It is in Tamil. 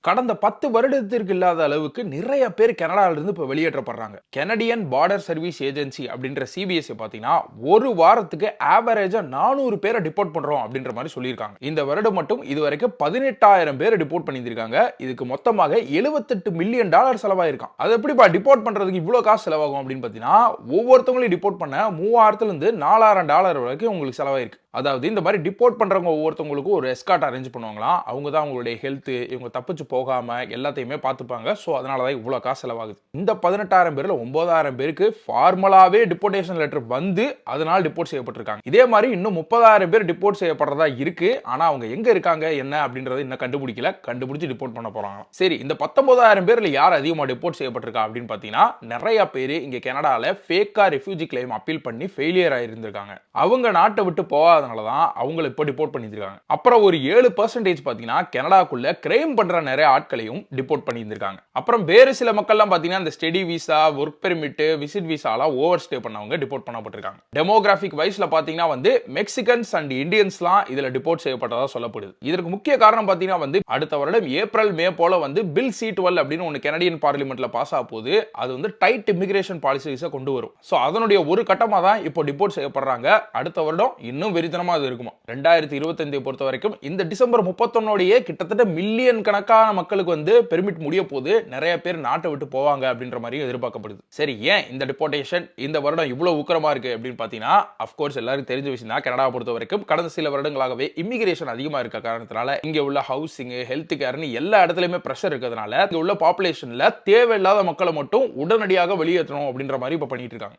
கடந்த 10 வருடத்திற்கு இல்லாத அளவுக்கு நிறைய பேர் கனடால இருந்து இப்ப வெளியேற்றப்படுறாங்க. கனடியன் பார்டர் சர்வீஸ் ஏஜென்சி அப்படின்ற சிபிஎஸ்இ பாத்தீங்கன்னா ஒரு வாரத்துக்கு ஆவரேஜா 400 பேரை டிபோர்ட் பண்றோம் அப்படின்ற மாதிரி சொல்லியிருக்காங்க. இந்த வருடம் மட்டும் இதுவரைக்கும் 18,000 பேரை டிபோர்ட் பண்ணியிருக்காங்க. இதுக்கு மொத்தமாக $78 மில்லியன் செலவாயிருக்காம். அது எப்படிப்பா டிபோர்ட் பண்றதுக்கு இவ்வளவு காசு செலவாகும் அப்படின்னு பாத்தீங்கன்னா ஒவ்வொருத்தவங்களையும் டிபோர்ட் பண்ண $3,000 இருந்து $4,000 வரைக்கும் உங்களுக்கு செலவாயிருக்கு. அதாவது இந்த மாதிரி டிபோர்ட் பண்றவங்க ஒவ்வொருத்தவங்களுக்கும் ஒரு எஸ்கார்ட் அரேஞ்ச் பண்ணுவாங்களாம். அவங்க தான் அவங்களுடைய ஹெல்த் இவங்க தப்பிச்சு போகாம எல்லாத்தையுமே பார்த்துப்பாங்க. ஸோ அதனால தான் இவ்வளோ காசு செலவாகுது. இந்த 18,000 பேரில் 9,000 பேருக்கு ஃபார்மலாவே டிபோர்டேஷன் லெட்டர் வந்து அதனால டிபோர்ட் செய்யப்பட்டிருக்காங்க. இதே மாதிரி இன்னும் 30,000 பேர் டிபோர்ட் செய்யப்படுறதா இருக்கு. ஆனா அவங்க எங்க இருக்காங்க என்ன அப்படின்றத இன்னும் கண்டுபிடிக்கல. கண்டுபிடிச்சு டிபோர்ட் பண்ண போறாங்க. சரி, இந்த 19,000 பேர்ல யார் அதிகமாக டிபோர்ட் செய்யப்பட்டிருக்கா அப்படின்னு பார்த்தீங்கன்னா நிறைய பேர் இங்க கனடால ஃபேக்கா ரெஃப்யூஜி கிளைம் அப்பீல் பண்ணி ஃபெயிலியர் ஆயிருந்திருக்காங்க. அவங்க நாட்டை விட்டு போகாதனால தான் அவங்களை இப்போ டிபோர்ட் பண்ணியிருக்காங்க. அப்புறம் ஒரு 7% பார்த்தீங்கன்னா கனடாக்குள்ள கிரைம் பண்ற நிறைய ஆட்களையும் டிபோர்ட் பண்ணியிருக்காங்க. அப்புறம் வேறு சில மக்கள்லாம் பார்த்தீங்கன்னா இந்த study visa, work permit, visit விசாலாம் ஓவர் ஸ்டே பண்ணவங்க டிபோர்ட் பண்ணப்பட்டிருக்காங்க. டெமோகிராஃபிக் வைஸ்ல பார்த்தீங்கன்னா மெக்சிகன்ஸ் அண்ட் இந்தியன்ஸ்லாம் இதுல டிபோர்ட் செய்யப்பட்டதா சொல்லப்படுது. இதற்கு முக்கிய காரணம் பார்த்தீங்கன்னா அடுத்த வருடம் ஏப்ரல் மே போல பில் C12 அப்படின்னு ஒன்று கனடியன் பார்லிமெண்ட்ல பாஸ் ஆக போது அது டைட் இமிகிரேஷன் பாலிசிஸை கொண்டு வரும். ஸோ அதனுடைய ஒரு கட்டமாக தான் இப்போ டிபோர்ட் செய்யப்படுறாங்க. அடுத்த வருடம் இன்னும் வெறித்தனமா அது இருக்குமா. 2025 பொறுத்த வரைக்கும் இந்த டிசம்பர் 31 கிட்டத்தட்ட மில்லியன் கணக்கான மக்களுக்கு பெர்மிட் முடிய போது நிறைய பேர் நாட்டை விட்டு போவாங்க அப்படின்ற மாதிரி எதிர்பார்க்கப்படுது. சரி, ஏன் இந்த டிபோர்டேஷன் இந்த வருடம் இவ்வளவு உக்கிரமா இருக்கு அப்படின்னு பார்த்தீங்கன்னா அஃப்கோர்ஸ் எல்லாரும் தெரிஞ்ச விஷயம் தான். கனடாவை பொறுத்த வரைக்கும் கடந்த சில வருடங்களாகவே இமிகிரேஷன் அதிகமா இருக்க காரணத்தினால இங்க உள்ள ஹவுசிங், ஹெல்த் கேர்னு எல்லா இடத்துலயுமே பிரஷர் இருக்கிறதுனால இங்க உள்ள பாப்புலேஷன்ல தேவையில்லாத மக்களை மட்டும் உடனடியாக வெளியேற்றணும் அப்படின்ற மாதிரி இப்ப பண்ணிட்டு இருக்காங்க.